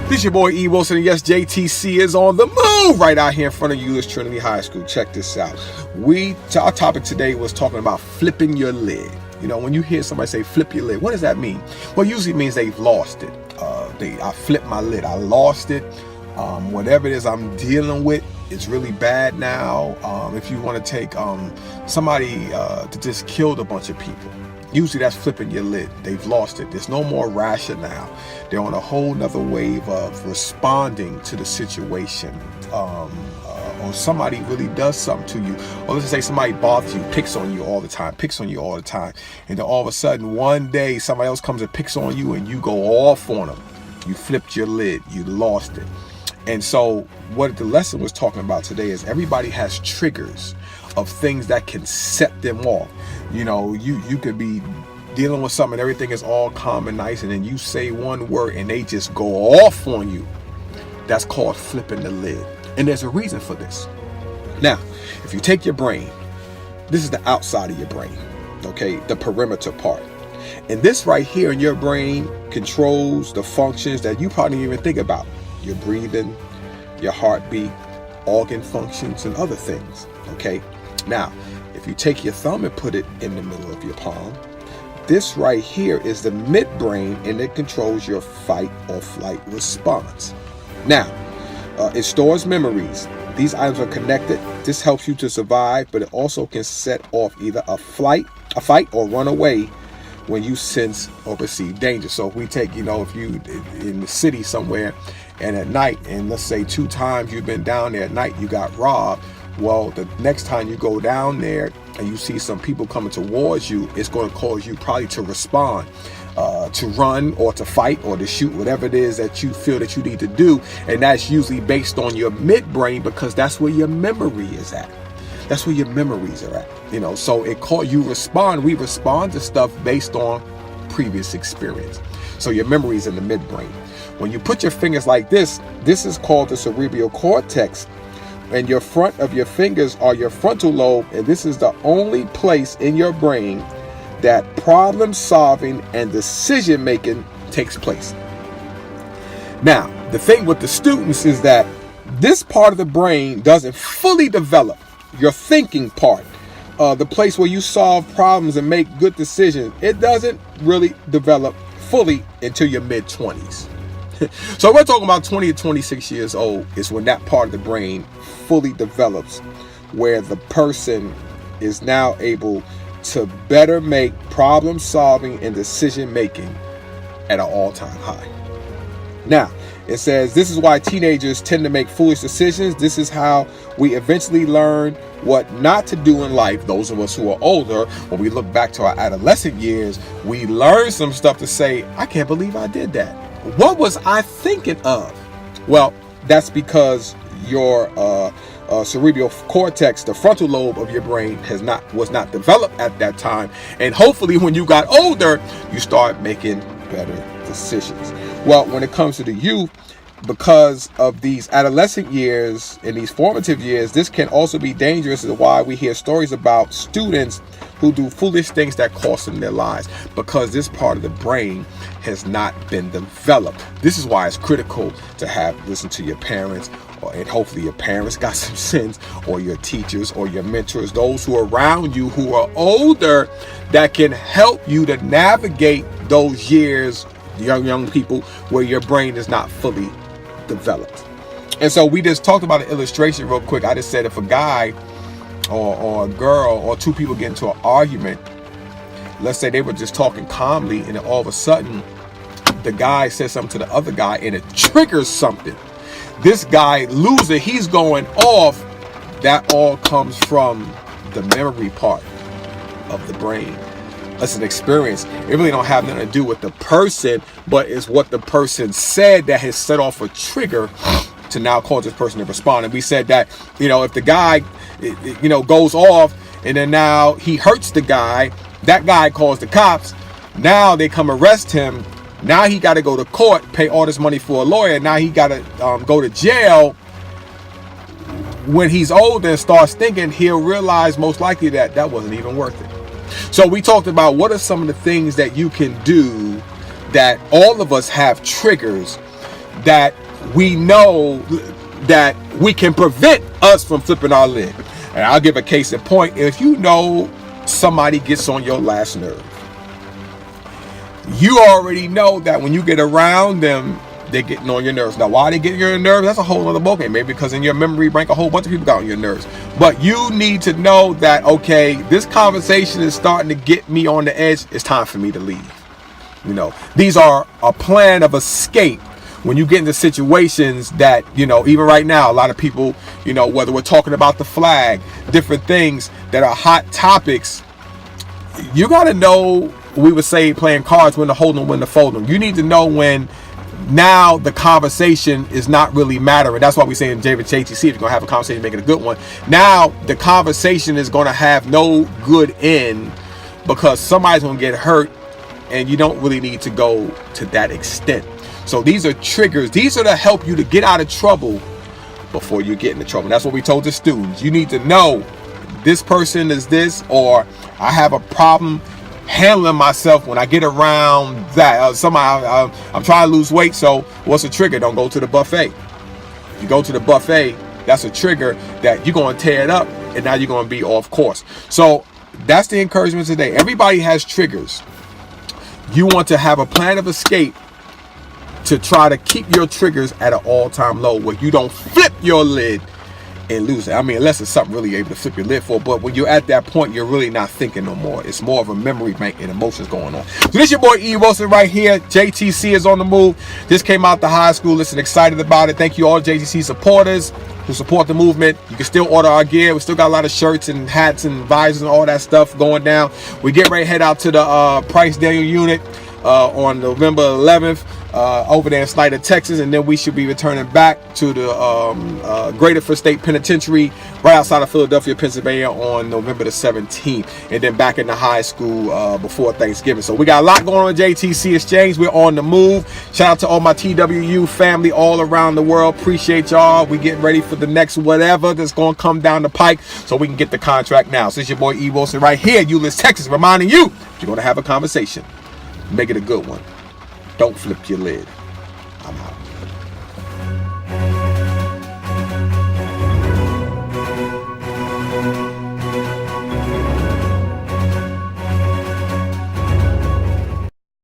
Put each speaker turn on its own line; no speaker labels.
This your boy E.Wilson, and yes, JTC is on the move right out here in front of Euless Trinity High School. Check this out. Our topic today was talking about flipping your lid. You know, when you hear somebody say flip your lid, what does that mean? Well, usually it means they've lost it. I flipped my lid. I lost it. Whatever it is I'm dealing with, it's really bad now. If you want to take somebody to just killed a bunch of people, usually that's flipping your lid. They've lost it. There's no more rationale. They're on a whole nother wave of responding to the situation. Or somebody really does something to you. Or let's just say somebody bothers you, picks on you all the time. And then all of a sudden, one day, somebody else comes and picks on you and you go off on them. You flipped your lid. You lost it. And so what the lesson was talking about today is everybody has triggers of things that can set them off. You know, you could be dealing with something, everything is all calm and nice, and then you say one word and they just go off on you. That's called flipping the lid. And there's a reason for this. Now, if you take your brain, this is the outside of your brain, okay, the perimeter part. And this right here in your brain controls the functions that you probably didn't even think about. Your breathing, your heartbeat, organ functions, and other things, okay? Now, if you take your thumb and put it in the middle of your palm, this right here is the midbrain, and it controls your fight or flight response. Now, it stores memories. These items are connected. This helps you to survive, but it also can set off either a fight or run away when you sense or perceive danger. So if we take, you know, if you in the city somewhere and at night, and let's say 2 times you've been down there at night, you got robbed. Well, the next time you go down there and you see some people coming towards you, it's going to cause you probably to respond, to run or to fight or to shoot, whatever it is that you feel that you need to do. And that's usually based on your midbrain, because that's where your memory is at. That's where your memories are at. You know, so we respond to stuff based on previous experience. So your memory is in the midbrain. When you put your fingers like this is called the cerebral cortex. And your front of your fingers are your frontal lobe, and this is the only place in your brain that problem solving and decision making takes place. Now, the thing with the students is that this part of the brain doesn't fully develop. Your thinking part, the place where you solve problems and make good decisions, it doesn't really develop fully until your mid-20s. So we're talking about 20 to 26 years old is when that part of the brain fully develops, where the person is now able to better make problem solving and decision making at an all-time high. Now, it says this is why teenagers tend to make foolish decisions. This is how we eventually learn what not to do in life. Those of us who are older, when we look back to our adolescent years, we learn some stuff to say, I can't believe I did that. What was I thinking of? Well, that's because your cerebral cortex, the frontal lobe of your brain, was not developed at that time. And hopefully when you got older, you start making better decisions. Well, when it comes to the youth, because of these adolescent years and these formative years, this can also be dangerous. Is why we hear stories about students who do foolish things that cost them their lives, because this part of the brain has not been developed. This is why it's critical to listen to your parents, and hopefully your parents got some sense, or your teachers or your mentors, those who are around you who are older, that can help you to navigate those years, young people, where your brain is not fully developed. And so we just talked about an illustration real quick. I just said if a guy or a girl or 2 people get into an argument, let's say they were just talking calmly, and then all of a sudden the guy says something to the other guy and it triggers something. This guy loser, he's going off. That all comes from the memory part of the brain. That's an experience. It really don't have nothing to do with the person, but it's what the person said that has set off a trigger to now cause this person to respond. And we said that, you know, if the guy, you know, goes off and then now he hurts the guy, that guy calls the cops. Now they come arrest him. Now he got to go to court, pay all this money for a lawyer. Now he got to go to jail. When he's older and starts thinking, he'll realize most likely that wasn't even worth it. So we talked about what are some of the things that you can do that all of us have triggers that we know that we can prevent us from flipping our lid. And I'll give a case in point. If you know somebody gets on your last nerve, you already know that when you get around them, they're getting on your nerves. Now, why they getting on your nerves, that's a whole other ballgame. Maybe because in your memory bank, a whole bunch of people got on your nerves. But you need to know that, okay, this conversation is starting to get me on the edge. It's time for me to leave. You know, these are a plan of escape when you get into situations that, you know, even right now, a lot of people, you know, whether we're talking about the flag, different things that are hot topics, you got to know, we would say playing cards, when to hold them, when to fold them. You need to know when now the conversation is not really mattering. That's why we say in JTC, if you're going to have a conversation, make it a good one. Now the conversation is going to have no good end because somebody's going to get hurt, and you don't really need to go to that extent. So these are triggers. These are to help you to get out of trouble before you get into trouble. That's what we told the students. You need to know this person is this, or I have a problem handling myself when I get around that. I'm trying to lose weight, so what's a trigger? Don't go to the buffet. If you go to the buffet, that's a trigger that you're going to tear it up, and now you're going to be off course. So that's the encouragement today. Everybody has triggers. You want to have a plan of escape to try to keep your triggers at an all-time low where you don't flip your lid and lose it. I mean, unless it's something really able to flip your lid for, but when you're at that point, you're really not thinking no more. It's more of a memory bank and emotions going on. So this is your boy E.Wilson right here. JTC is on the move. This came out the high school. Listen, excited about it. Thank you all JTC supporters who support the movement. You can still order our gear. We still got a lot of shirts and hats and visors and all that stuff going down. We get ready to head out to the Price Daniel unit on November 11th. Over there in Snyder, Texas, and then we should be returning back to the Greater State Penitentiary right outside of Philadelphia, Pennsylvania on November the 17th, and then back in the high school before Thanksgiving. So we got a lot going on JTC X-Change. We're on the move. Shout out to all my TWU family all around the world. Appreciate y'all. We getting ready for the next whatever that's going to come down the pike so we can get the contract now. So it's your boy E.Wilson right here, Euless, Texas, reminding you, if you're going to have a conversation, make it a good one. Don't flip your lid. I'm out.